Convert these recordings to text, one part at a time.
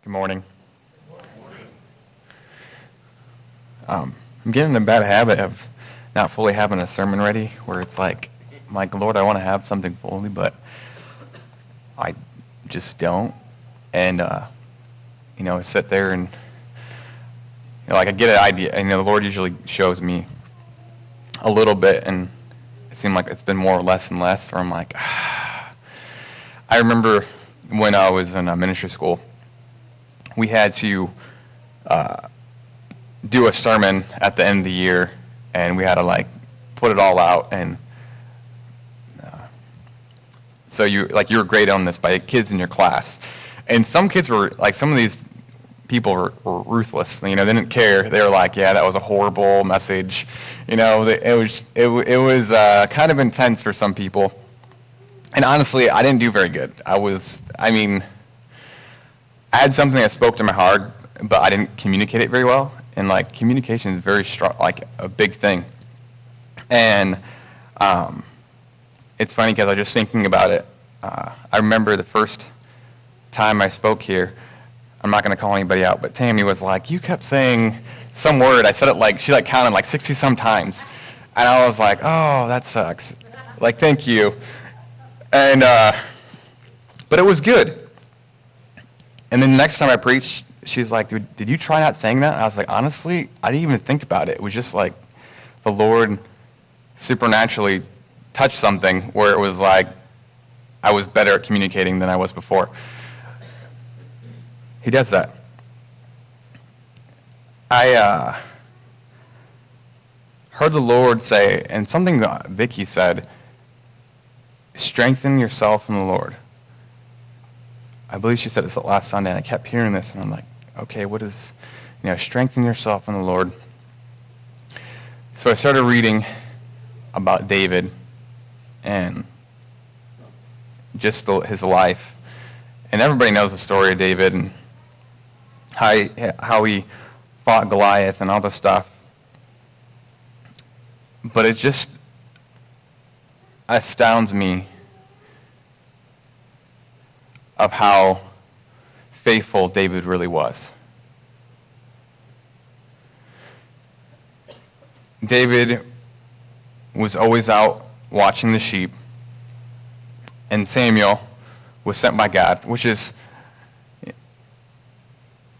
Good morning. I'm getting in a bad habit of not fully having a sermon ready, where it's like, I'm like, Lord, I want to have something fully, but I just don't. And, I sit there and, I get an idea, and, the Lord usually shows me a little bit, and it seemed like it's been more less and less, where I'm like, I remember when I was in ministry school, we had to do a sermon at the end of the year, and we had to put it all out, and so you were graded on this by kids in your class, and some kids were some of these people were ruthless. They didn't care. They were like, yeah, that was a horrible message. It was kind of intense for some people, and honestly, I didn't do very good. I had something that spoke to my heart, but I didn't communicate it very well. And communication is very strong, a big thing. And it's funny because I was just thinking about it. I remember the first time I spoke here. I'm not going to call anybody out, but Tammy was like, "You kept saying some word." I said it she counted 60 some times, and I was like, "Oh, that sucks." Thank you. And but it was good. And then the next time I preached, she's like, "Did you try not saying that?" And I was like, honestly, I didn't even think about it. It was just the Lord supernaturally touched something where it was I was better at communicating than I was before. He does that. I heard the Lord say, and something Vicky said, strengthen yourself in the Lord. I believe she said this last Sunday, and I kept hearing this, and I'm like, okay, what is, strengthen yourself in the Lord. So I started reading about David and just his life. And everybody knows the story of David and how he fought Goliath and all this stuff. But it just astounds me of how faithful David really was. David was always out watching the sheep, and Samuel was sent by God, which is,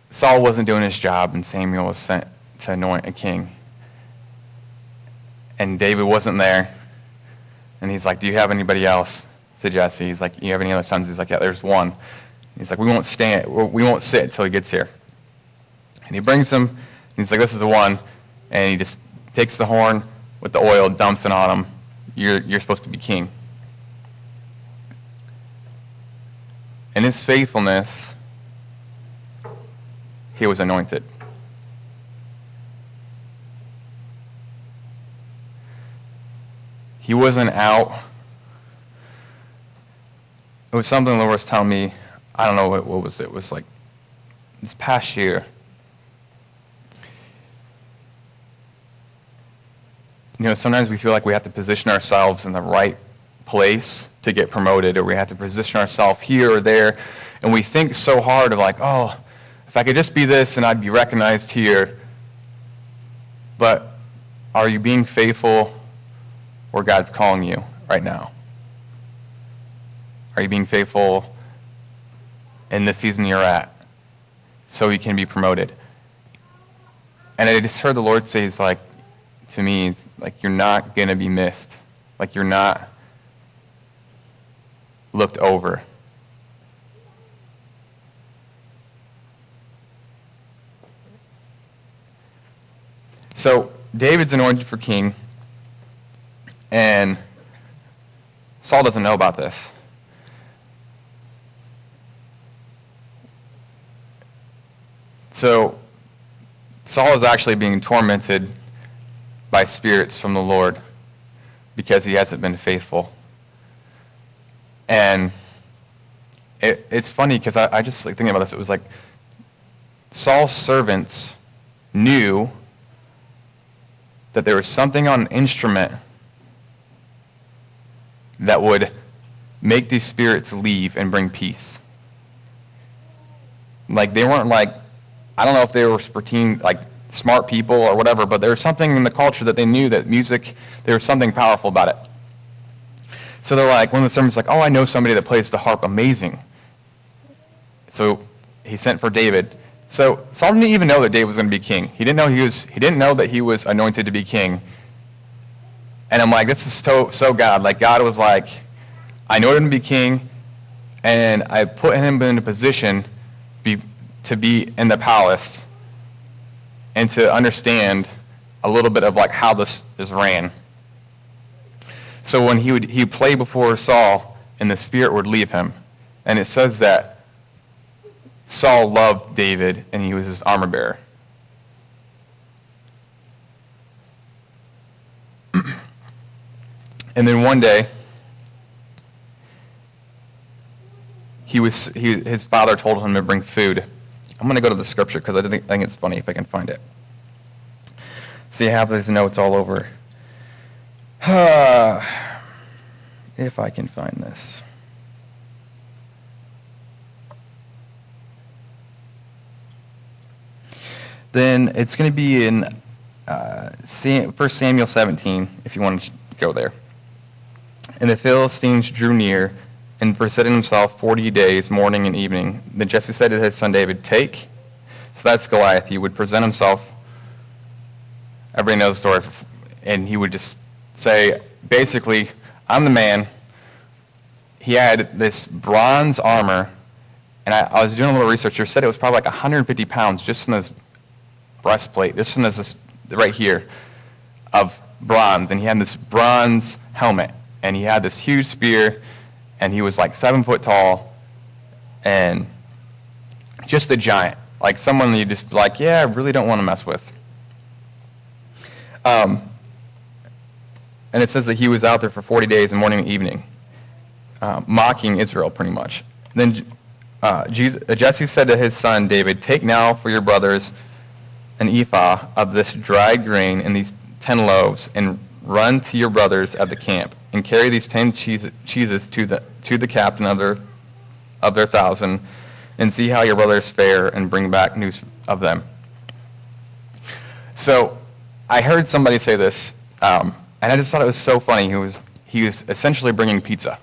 Saul wasn't doing his job, and Samuel was sent to anoint a king. And David wasn't there, and he's like, "Do you have anybody else?" to Jesse. He's like, "You have any other sons?" He's like, "Yeah, there's one." He's like, we won't sit until he gets here. And he brings him, and he's like, "This is the one." And he just takes the horn with the oil, dumps it on him. You're supposed to be king. In his faithfulness, he was anointed. He wasn't out. It was something the Lord was telling me. I don't know what was it. It was this past year. Sometimes we feel like we have to position ourselves in the right place to get promoted, or we have to position ourselves here or there, and we think so hard of oh, if I could just be this and I'd be recognized here. But are you being faithful where God's calling you right now? Are you being faithful in the season you're at so you can be promoted? And I just heard the Lord say, to me, you're not going to be missed. You're not looked over. So David's anointed for king, and Saul doesn't know about this. So Saul is actually being tormented by spirits from the Lord because he hasn't been faithful. And it's funny because I just thinking about this, it was Saul's servants knew that there was something on an instrument that would make these spirits leave and bring peace. Like, they weren't like, I don't know if they were like smart people or whatever, but there was something in the culture that they knew that music, there was something powerful about it. So they're like, one of the sermons like, oh, I know somebody that plays the harp amazing. So he sent for David. So Saul didn't even know that David was going to be king. He didn't know that he was anointed to be king. And I'm like, this is so God. Like, God was like, I know him to be king, and I put him in a position to be in the palace and to understand a little bit of like how this is ran. So when he would play before Saul, and the Spirit would leave him, and it says that Saul loved David, and he was his armor bearer. And then one day, his father told him to bring food. I'm going to go to the scripture because I think it's funny if I can find it. See, I have these notes all over. If I can find this. Then it's going to be in 1 Samuel 17, if you want to go there. And the Philistines drew near and presented himself 40 days, morning and evening. Then Jesse said to his son David, take. So that's Goliath. He would present himself. Everybody knows the story. And he would just say, basically, I'm the man. He had this bronze armor. And I was doing a little research here. Said it was probably like 150 pounds just in this breastplate, just in this right here, of bronze. And he had this bronze helmet. And he had this huge spear. And he was like 7 foot tall. And just a giant. Like someone you just like, yeah, I really don't want to mess with. And it says that he was out there for 40 days, morning and evening, mocking Israel pretty much. Then Jesse said to his son David, take now for your brothers an ephah of this dried grain and these 10 loaves, and run to your brothers at the camp, and carry these 10 cheeses to the captain of their 1,000, and see how your brothers fare, and bring back news of them. So I heard somebody say this, and I just thought it was so funny. He was essentially bringing pizza.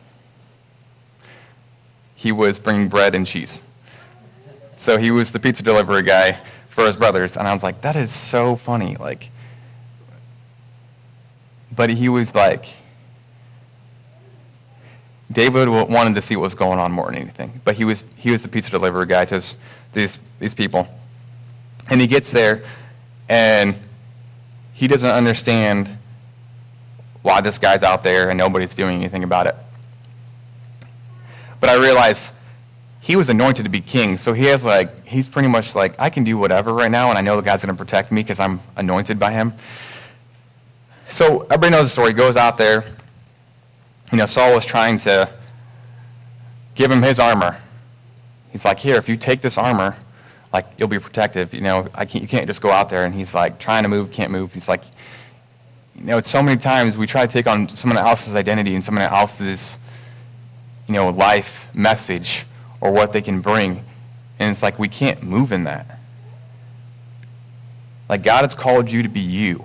He was bringing bread and cheese. So he was the pizza delivery guy for his brothers, and I was like, that is so funny. Like, but he was like, David wanted to see what was going on more than anything, but he was the pizza delivery guy to these people, and he gets there, and he doesn't understand why this guy's out there and nobody's doing anything about it. But I realized he was anointed to be king, so he's pretty much like, I can do whatever right now, and I know the guy's going to protect me because I'm anointed by him. So everybody knows the story. He goes out there. Saul was trying to give him his armor. He's like, here, if you take this armor, like, you'll be protected. You can't just go out there. And he's like, trying to move, can't move. He's like, it's so many times we try to take on someone else's identity and someone else's, life message or what they can bring. And it's like, we can't move in that. Like, God has called you to be you.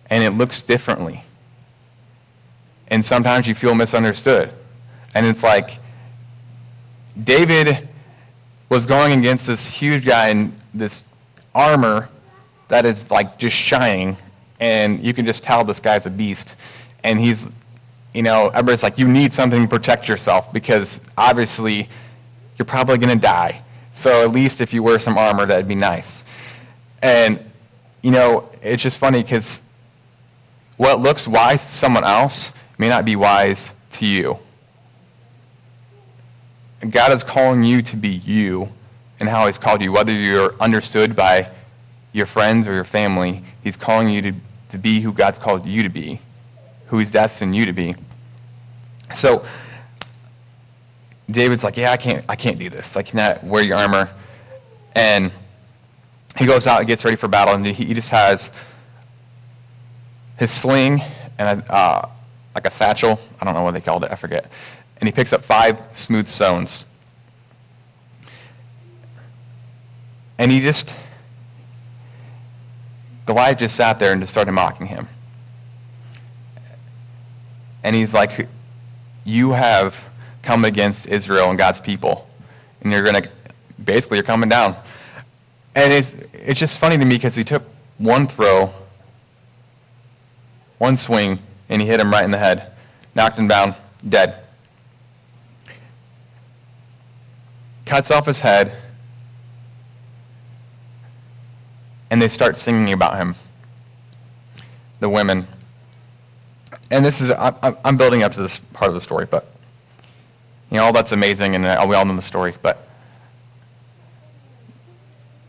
And it looks differently. And sometimes you feel misunderstood. And it's like, David was going against this huge guy in this armor that is like just shining. And you can just tell this guy's a beast. And he's, everybody's like, you need something to protect yourself because obviously you're probably going to die. So at least if you wear some armor, that'd be nice. And, it's just funny because what looks wise to someone else may not be wise to you. And God is calling you to be you and how he's called you. Whether you're understood by your friends or your family, he's calling you to be who God's called you to be, who he's destined you to be. So David's like, yeah, I can't do this. I cannot wear your armor. And he goes out and gets ready for battle, and he just has his sling and like a satchel. I don't know what they called it. I forget. And he picks up 5 smooth stones. And Goliath just sat there and just started mocking him. And he's like, you have come against Israel and God's people. And you're coming down. And it's just funny to me because he took one throw, one swing, and he hit him right in the head. Knocked him down, dead. Cuts off his head. And they start singing about him, the women. And I'm building up to this part of the story, but all that's amazing, and we all know the story. But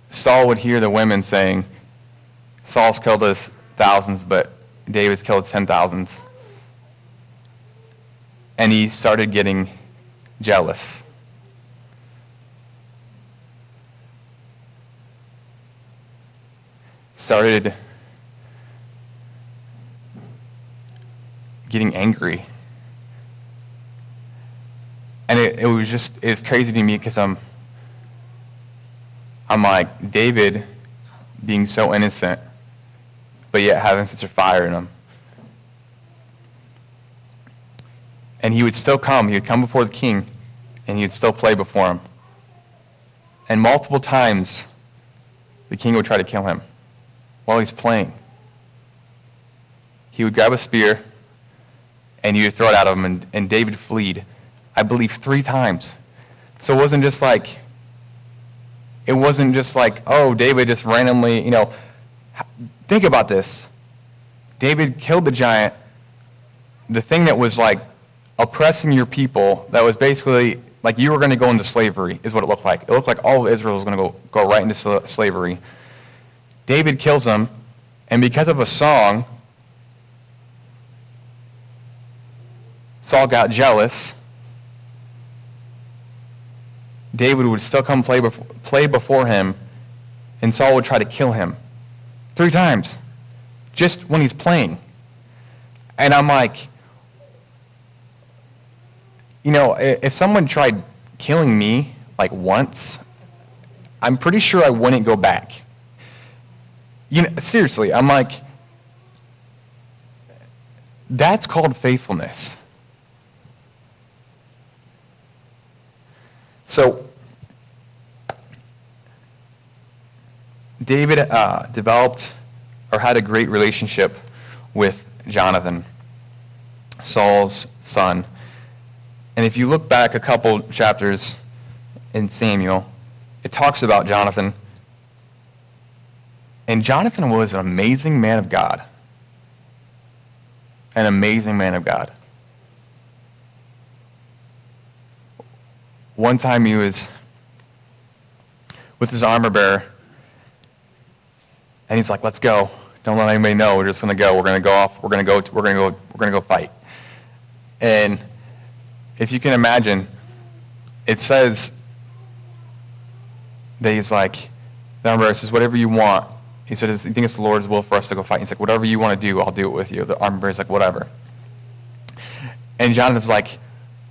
Saul would hear the women saying, Saul's killed us thousands, but David's killed 10,000s. And he started getting jealous. Started getting angry. And it was crazy to me because I'm like, David being so innocent, but yet having such a fire in him. And he would still come. He would come before the king, and he would still play before him. And multiple times, the king would try to kill him while he's playing. He would grab a spear, and he would throw it at him, and David fled, I believe, 3 times. So it wasn't just like, oh, David just randomly, think about this. David killed the giant, the thing that was like oppressing your people, that was basically like you were going to go into slavery, is what it looked like. It looked like all of Israel was going to go right into slavery. David kills him, and because of a song, Saul got jealous. David would still come play before him, and Saul would try to kill him 3 times, just when he's playing. And I'm like, if someone tried killing me like once, I'm pretty sure I wouldn't go back. Seriously, I'm like, that's called faithfulness. So, David developed or had a great relationship with Jonathan, Saul's son. And if you look back a couple chapters in Samuel, it talks about Jonathan. And Jonathan was an amazing man of God. An amazing man of God. One time he was with his armor bearer, and he's like, "Let's go. Don't let anybody know. We're just going to go. We're going to go off. We're going to go fight." And if you can imagine, it says that he's like, the armor bearer says, "Whatever you want." He said, "You think it's the Lord's will for us to go fight?" He's like, "Whatever you want to do, I'll do it with you." The armor bearer's like, "Whatever." And Jonathan's like,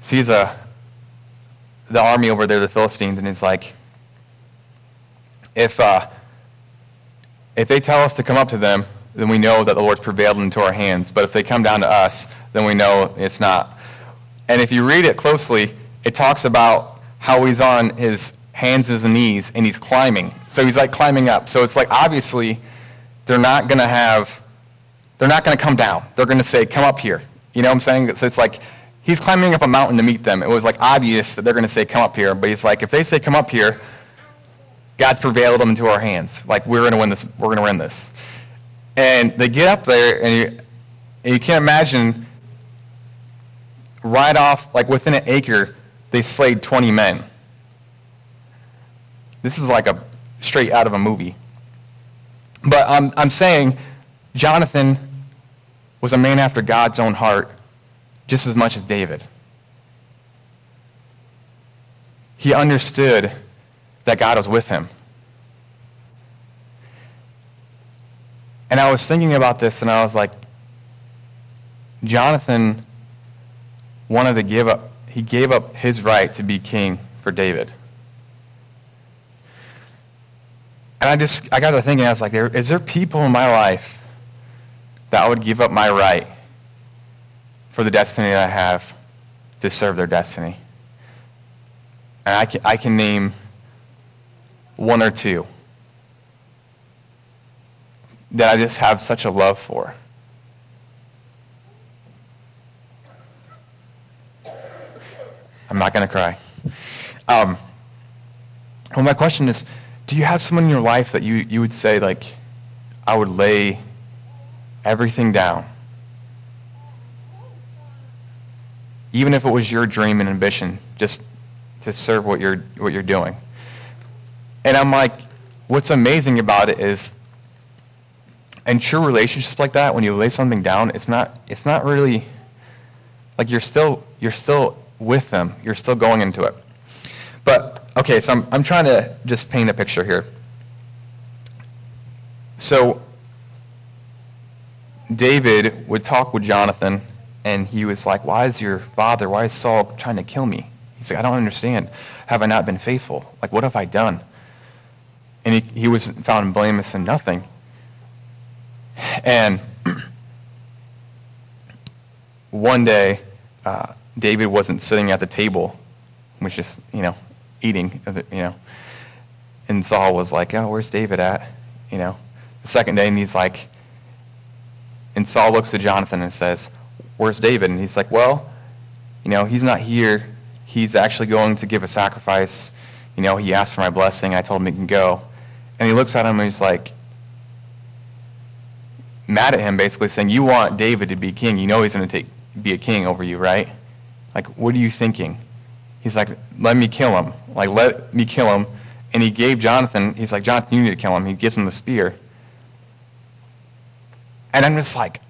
sees the army over there, the Philistines, and he's like, if they tell us to come up to them, then we know that the Lord's prevailed into our hands. But if they come down to us, then we know it's not. And if you read it closely, it talks about how he's on his hands and his knees, and he's climbing. So he's like climbing up. So it's like, obviously, they're not going to come down. They're going to say, "Come up here." You know what I'm saying? So it's like, he's climbing up a mountain to meet them. It was like obvious that they're going to say, "Come up here." But he's like, if they say, "Come up here," God's prevailed them into our hands. Like, we're going to win this. We're going to win this. And they get up there, and you can't imagine, right off, like within an acre, they slayed 20 men. This is like a straight out of a movie. But I'm saying Jonathan was a man after God's own heart just as much as David. He understood that God was with him. And I was thinking about this, and I was like, Jonathan wanted to gave up his right to be king for David. And I got to thinking, I was like, is there people in my life that I would give up my right for the destiny that I have to serve their destiny? And I can name one or two that I just have such a love for. I'm not going to cry. Well, my question is, do you have someone in your life that you would say, like, I would lay everything down, even if it was your dream and ambition, just to serve what you're doing? And I'm like, what's amazing about it is, in true relationships like that, when you lay something down, it's not really like you're still with them. You're still going into it. But okay, so I'm trying to just paint a picture here. So David would talk with Jonathan, and he was like, why is Saul trying to kill me? He's like, I don't understand. Have I not been faithful? Like, what have I done? And he was found blameless in nothing. And one day, David wasn't sitting at the table, which is, eating, and Saul was like, oh, where's David at? The second day, and he's like, and Saul looks at Jonathan and says, where's David? And he's like, well, he's not here. He's actually going to give a sacrifice. He asked for my blessing. I told him he can go. And he looks at him and he's like, mad at him, basically saying, you want David to be king. He's going to be a king over you, right? Like, what are you thinking? He's like, let me kill him. Like, let me kill him. And he gave Jonathan, he's like, Jonathan, you need to kill him. He gives him the spear. And I'm just like,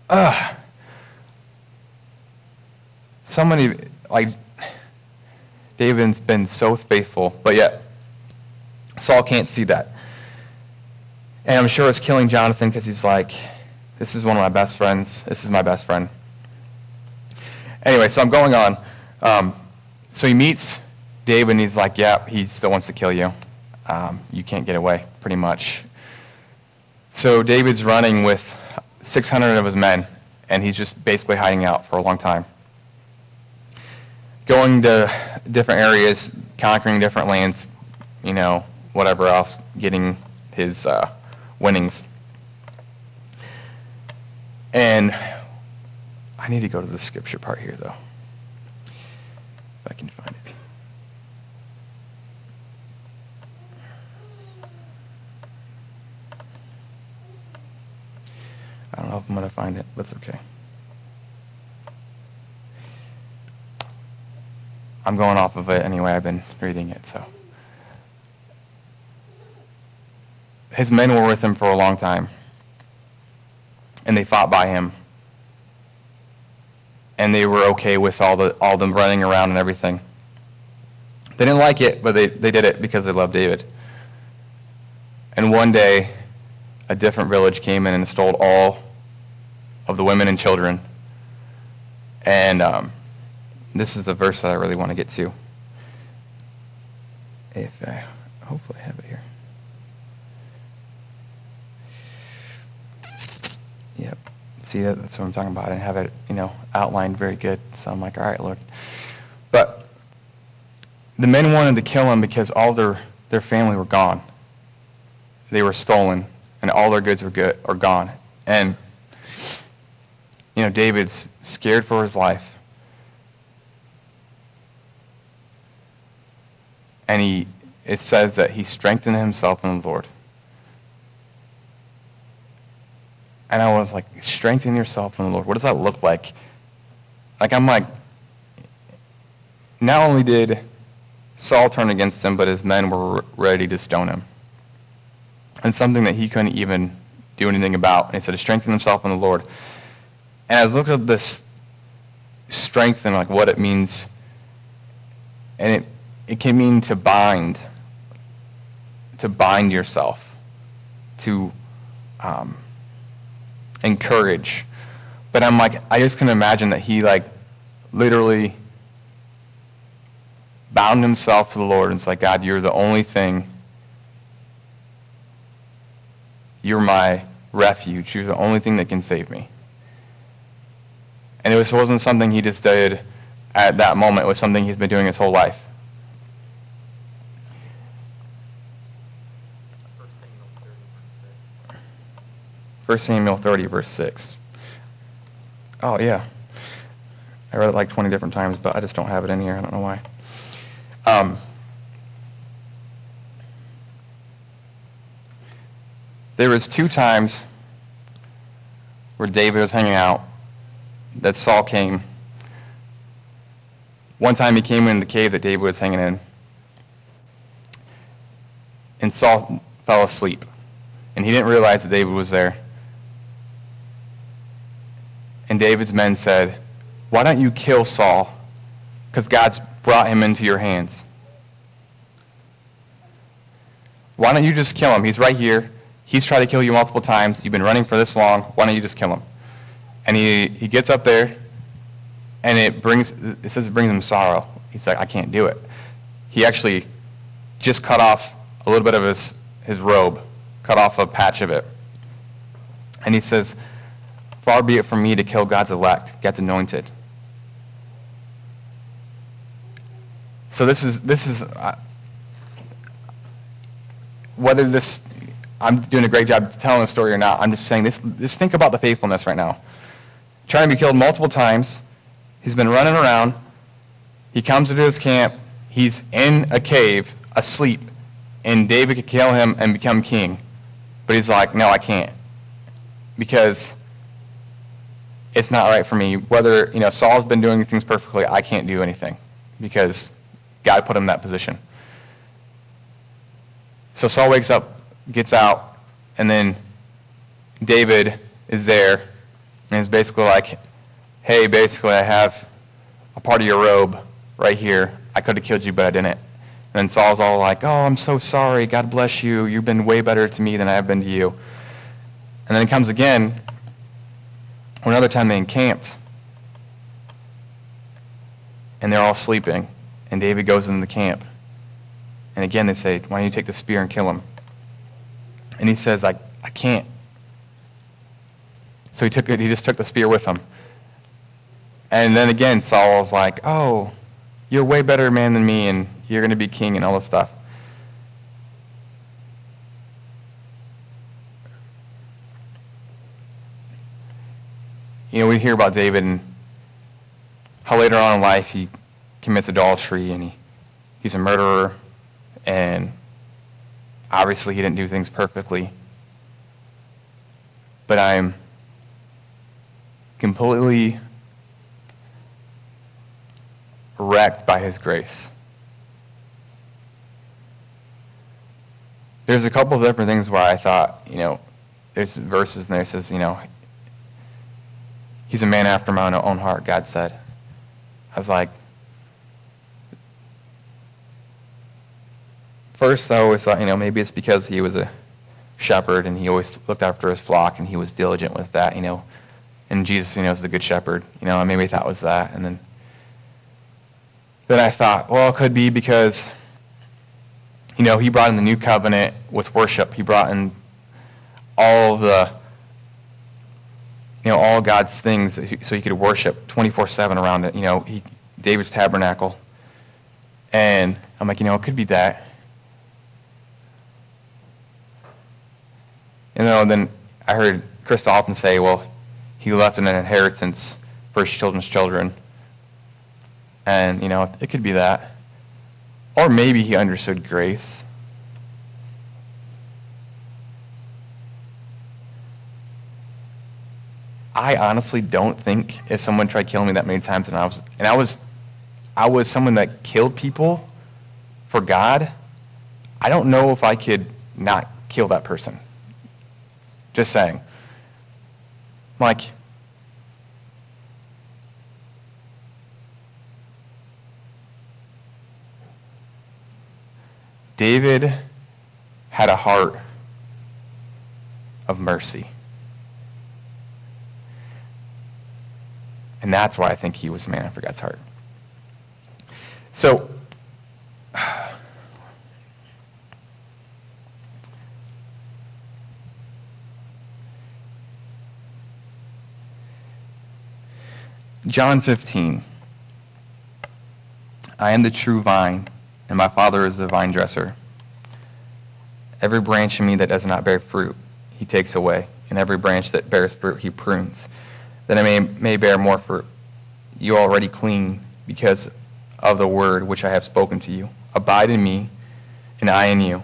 ugh. Somebody, like, David's been so faithful, but yet Saul can't see that. And I'm sure it's killing Jonathan because he's like, this is one of my best friends. This is my best friend. Anyway, so I'm going on. So he meets David, and he's like, yeah, he still wants to kill you. You can't get away, pretty much. So David's running with 600 of his men, and he's just basically hiding out for a long time. Going to different areas, conquering different lands, whatever else, getting his winnings. And I need to go to the scripture part here, though, if I can find it. I don't know if I'm going to find it, but it's okay. I'm going off of it anyway. I've been reading it, so. His men were with him for a long time, and they fought by him. And they were okay with all them running around and everything. They didn't like it, but they did it because they loved David. And one day, a different village came in and stole all of the women and children. And this is the verse that I really want to get to. Hopefully I have it here. Yep. See, that's what I'm talking about. I didn't have it, outlined very good. So I'm like, all right, Lord. But the men wanted to kill him because all their family were gone. They were stolen, and all their goods are gone. And, David's scared for his life. And it says that he strengthened himself in the Lord. And I was like, strengthen yourself in the Lord. What does that look like? I'm like, not only did Saul turn against him, but his men were ready to stone him. And something that he couldn't even do anything about. And he said to strengthen himself in the Lord. And I was looking at this strength and what it means. And it can mean to bind yourself, to encourage. But I'm like, I just can imagine that he literally bound himself to the Lord and it's like, God, you're the only thing You're my refuge. You're the only thing that can save me. And it wasn't something he just did at that moment. It was something he's been doing his whole life. 1 Samuel 30, verse 6. Oh, yeah. I read it like 20 different times, but I just don't have it in here. I don't know why. There was 2 times where David was hanging out that Saul came. One time he came in the cave that David was hanging in, and Saul fell asleep, and he didn't realize that David was there. And David's men said, "Why don't you kill Saul? Because God's brought him into your hands. Why don't you just kill him? He's right here. He's tried to kill you multiple times. You've been running for this long. Why don't you just kill him?" And he gets up there, and it says it brings him sorrow. He's like, "I can't do it." He actually just cut off a little bit of his robe, cut off a patch of it. And he says, "Far be it from me to kill God's elect, God's anointed." So this is whether I'm doing a great job telling the story or not, I'm just saying this. Just think about the faithfulness right now. Trying to be killed multiple times. He's been running around. He comes into his camp. He's in a cave, asleep, and David could kill him and become king. But he's like, "No, I can't, because it's not right for me. Whether Saul's been doing things perfectly, I can't do anything because God put him in that position." So Saul wakes up, gets out, and then David is there, and is basically like, "Hey, basically, I have a part of your robe right here. I could have killed you, but I didn't." And then Saul's all like, "Oh, I'm so sorry. God bless you. You've been way better to me than I have been to you." And then it comes again. Another time they encamped, and they're all sleeping, and David goes into the camp. And again they say, "Why don't you take the spear and kill him?" And he says, I can't. So he just took the spear with him. And then again Saul's like, "Oh, you're a way better man than me, and you're going to be king," and all this stuff. We hear about David and how later on in life he commits adultery, and he's a murderer, and obviously he didn't do things perfectly. But I'm completely wrecked by his grace. There's a couple of different things where I thought, there's verses in there that says, he's a man after my own heart, God said. I was like, first I always thought, maybe it's because he was a shepherd and he always looked after his flock and he was diligent with that, and Jesus, is the good shepherd, and maybe I thought it was that. And then I thought, well, it could be because, he brought in the new covenant with worship. He brought in all the all God's things so he could worship 24/7 around it, David's tabernacle. And I'm like, it could be that. Then I heard Chris Dalton say, well, he left an inheritance for his children's children. And, it could be that. Or maybe he understood grace. I honestly don't think if someone tried killing me that many times, and I was someone that killed people for God, I don't know if I could not kill that person. Just saying. Like, David had a heart of mercy. And that's why I think he was a man after God's heart. So, John 15. I am the true vine, and my Father is the vine dresser. Every branch in me that does not bear fruit, he takes away, and every branch that bears fruit, he prunes, that it may bear more fruit. You are already clean because of the word which I have spoken to you. Abide in me, and I in you.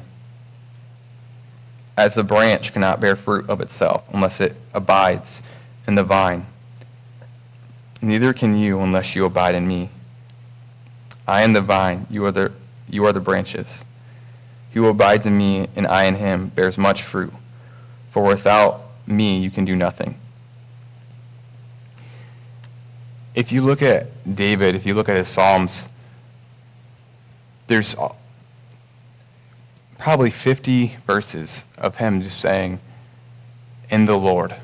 As the branch cannot bear fruit of itself unless it abides in the vine, neither can you unless you abide in me. I am the vine, you are the branches. He who abides in me and I in him bears much fruit, for without me you can do nothing. If you look at David, if you look at his Psalms, there's probably 50 verses of him just saying, in the Lord.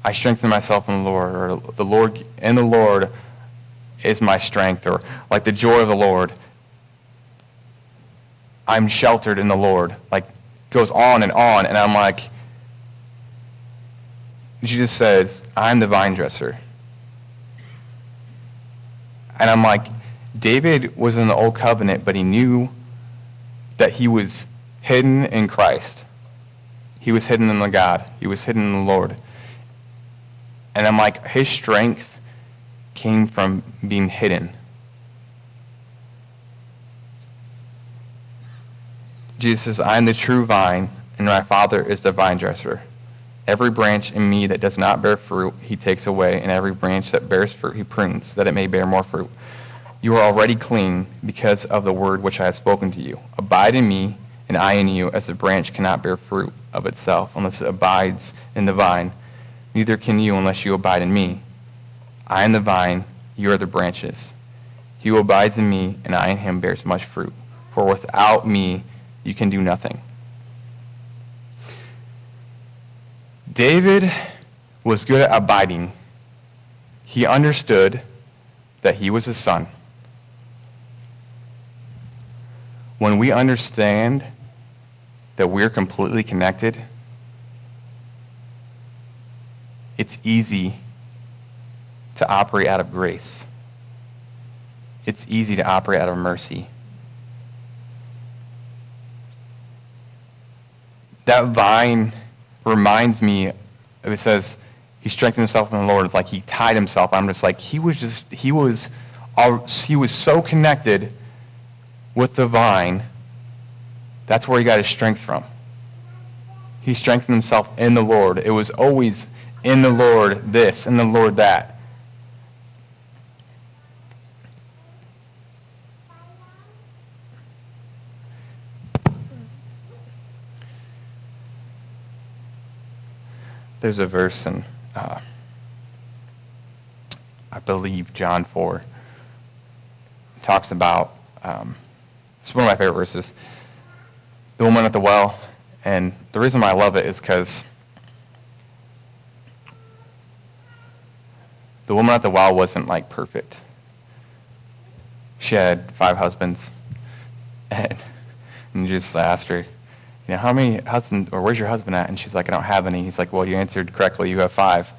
I strengthen myself in the Lord, or the Lord is my strength, or like the joy of the Lord. I'm sheltered in the Lord. Like, goes on, and I'm like, Jesus says, I'm the vine dresser. And I'm like, David was in the old covenant, but he knew that he was hidden in Christ. He was hidden in the God. He was hidden in the Lord. And I'm like, his strength came from being hidden. Jesus says, I am the true vine, and my Father is the vine dresser. Every branch in me that does not bear fruit, he takes away, and every branch that bears fruit, he prunes, that it may bear more fruit. You are already clean because of the word which I have spoken to you. Abide in me, and I in you, as the branch cannot bear fruit of itself unless it abides in the vine. Neither can you unless you abide in me. I am the vine, you are the branches. He who abides in me, and I in him bears much fruit. For without me you can do nothing. David was good at abiding. He understood that he was a son. When we understand that we're completely connected, it's easy to operate out of grace. It's easy to operate out of mercy. That vine reminds me of, it says, he strengthened himself in the Lord. Like he tied himself. I'm just like, he was so connected with the vine. That's where he got his strength from. He strengthened himself in the Lord. It was always in the Lord this, in the Lord that. There's a verse in, I believe, John 4. It talks about, it's one of my favorite verses, the woman at the well. And the reason why I love it is because the woman at the well wasn't like perfect. She had 5 husbands. And Jesus asked her, you know, how many husbands, or where's your husband at? And she's like, I don't have any. He's like, well, you answered correctly. You have 5.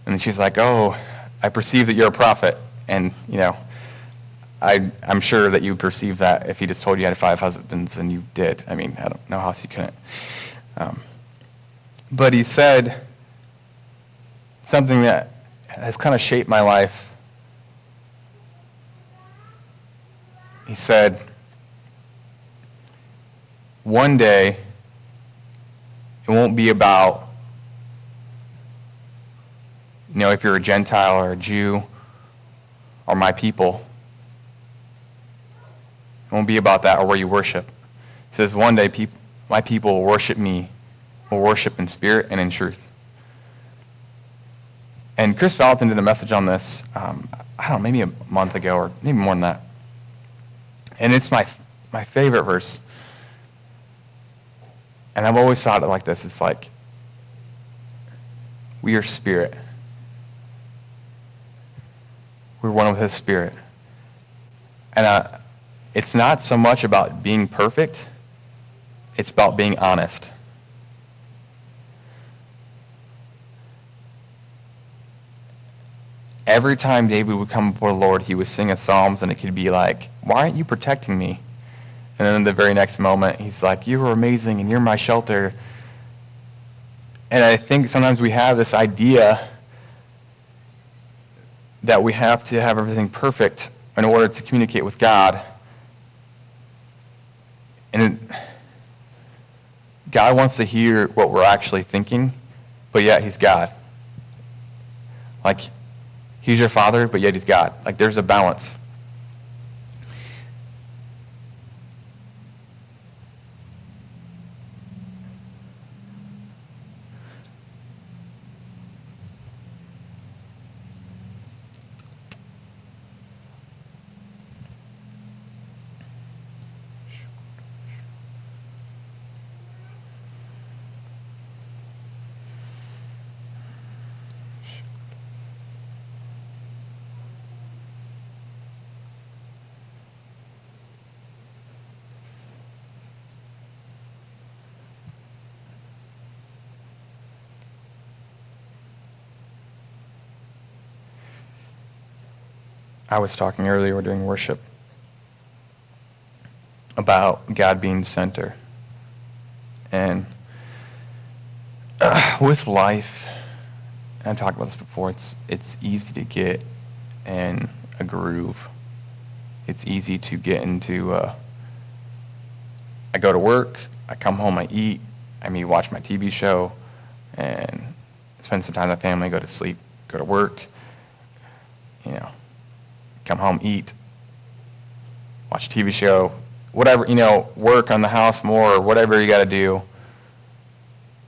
And then she's like, oh, I perceive that you're a prophet. And, you know, I'm sure that you perceive that if he just told you had 5 husbands and you did. I mean, I don't know how else you couldn't. But he said something that has kind of shaped my life. He said, one day, it won't be about, you know, if you're a Gentile or a Jew or my people. It won't be about that or where you worship. He says, one day, my people will worship me, will worship in spirit and in truth. And Chris Valentin did a message on this, I don't know, maybe a month ago or maybe more than that. And it's my favorite verse. And I've always thought it like this. It's like, we are spirit. We're one with his spirit. And it's not so much about being perfect. It's about being honest. every time David would come before the Lord, he would sing a Psalms, and it could be like, why aren't you protecting me? And then in the very next moment, he's like, you are amazing, and you're my shelter. And I think sometimes we have this idea that we have to have everything perfect in order to communicate with God. And God wants to hear what we're actually thinking, but yet he's God. Like, he's your father, but yet he's God. Like, there's a balance. I was talking earlier during worship about God being the center. And with life, and I've talked about this before, it's easy to get in a groove. It's easy to get into, I go to work, I come home, I eat, I maybe watch my TV show, and spend some time with my family, go to sleep, go to work, come home, eat, watch a TV show, whatever, work on the house more, or whatever you got to do.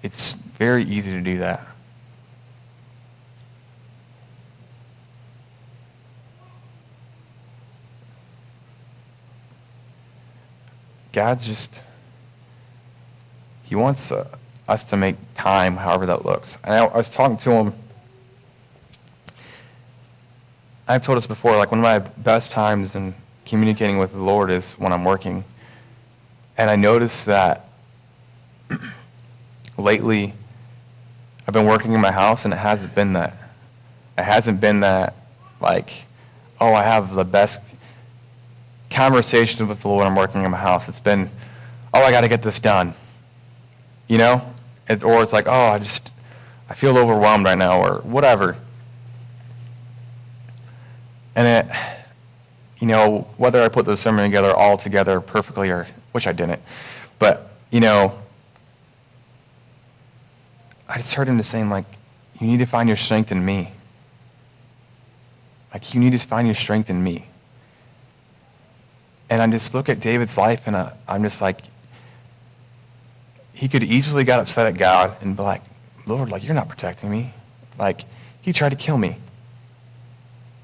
It's very easy to do that. God he wants us to make time, however that looks. And I was talking to him. I've told us before, like, one of my best times in communicating with the Lord is when I'm working. And I noticed that lately I've been working in my house, and it hasn't been that. It hasn't been that, like, oh, I have the best conversations with the Lord when I'm working in my house. It's been, oh, I got to get this done. Or it's like, oh, I feel overwhelmed right now, or whatever. And whether I put the sermon together all together perfectly, or which I didn't, but, I just heard him just saying, like, you need to find your strength in me. Like, you need to find your strength in me. And I just look at David's life, and I'm just like, he could easily got upset at God and be like, Lord, like, you're not protecting me. Like, he tried to kill me.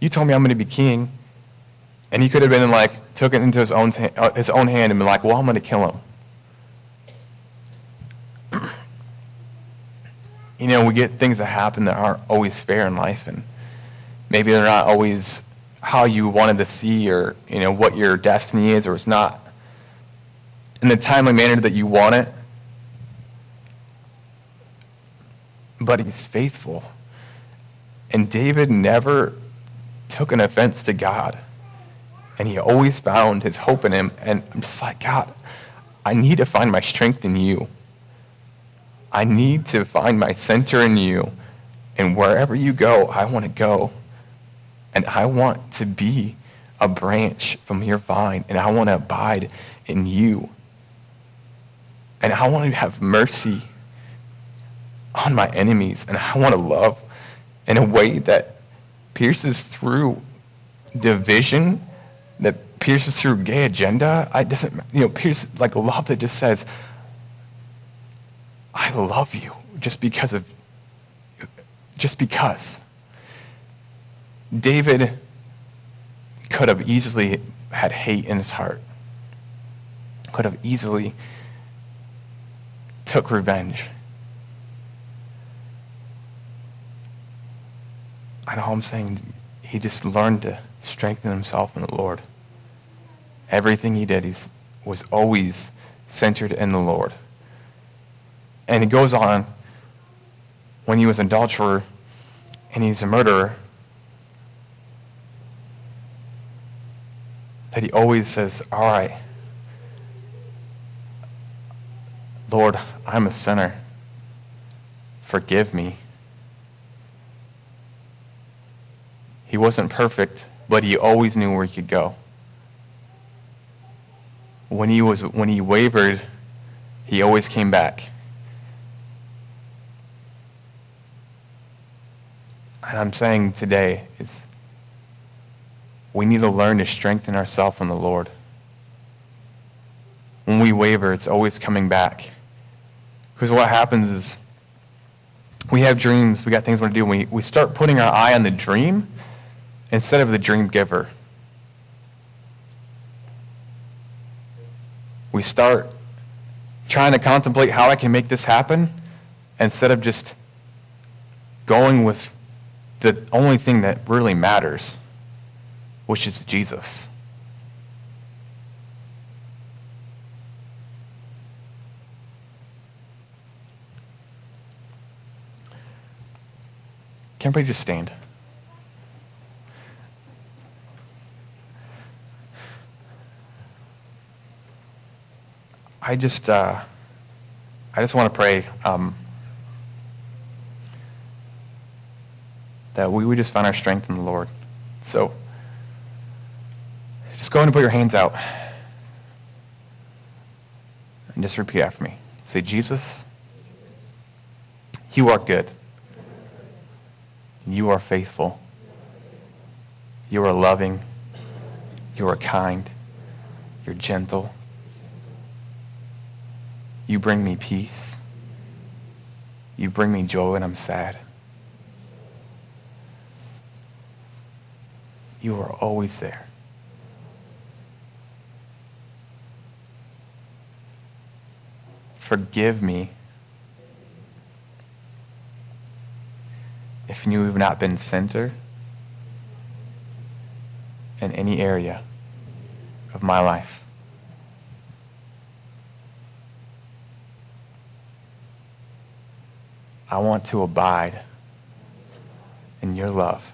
You told me I'm going to be king. And he could have been like, took it into his own hand and been like, well, I'm going to kill him. We get things that happen that aren't always fair in life, and maybe they're not always how you wanted to see, or, what your destiny is, or it's not in the timely manner that you want it. But he's faithful. And David never took an offense to God. And he always found his hope in him. And I'm just like, God, I need to find my strength in you. I need to find my center in you. And wherever you go, I want to go. And I want to be a branch from your vine. And I want to abide in you. And I want to have mercy on my enemies. And I want to love in a way that pierces through division, that pierces through gay agenda. Pierce like love that just says, I love you just because. David could have easily had hate in his heart, could have easily took revenge. And all I'm saying, he just learned to strengthen himself in the Lord. Everything he did was always centered in the Lord. And it goes on, when he was an adulterer and he's a murderer, that he always says, all right, Lord, I'm a sinner. Forgive me. He wasn't perfect, but he always knew where he could go. When he wavered, he always came back. And I'm saying today is we need to learn to strengthen ourselves in the Lord. When we waver, it's always coming back. Because what happens is we have dreams, we got things we want to do, and we start putting our eye on the dream instead of the dream giver. We start trying to contemplate how I can make this happen instead of just going with the only thing that really matters, which is Jesus. Can everybody just stand? I just want to pray that we would just find our strength in the Lord. So just go ahead and put your hands out and just repeat after me. Say, Jesus, you are good. You are faithful. You are loving. You are kind. You're gentle. You bring me peace. You bring me joy when I'm sad. You are always there. Forgive me if you have not been centered in any area of my life. I want to abide in your love.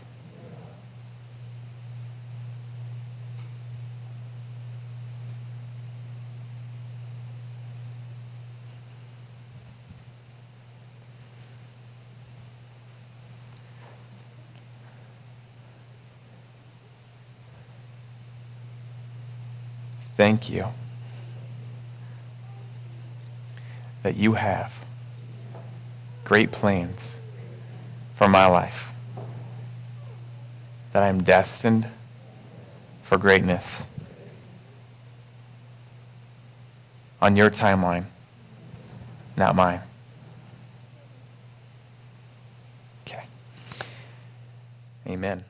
Thank you that you have great plans for my life, that I'm destined for greatness on your timeline, not mine. Okay. Amen.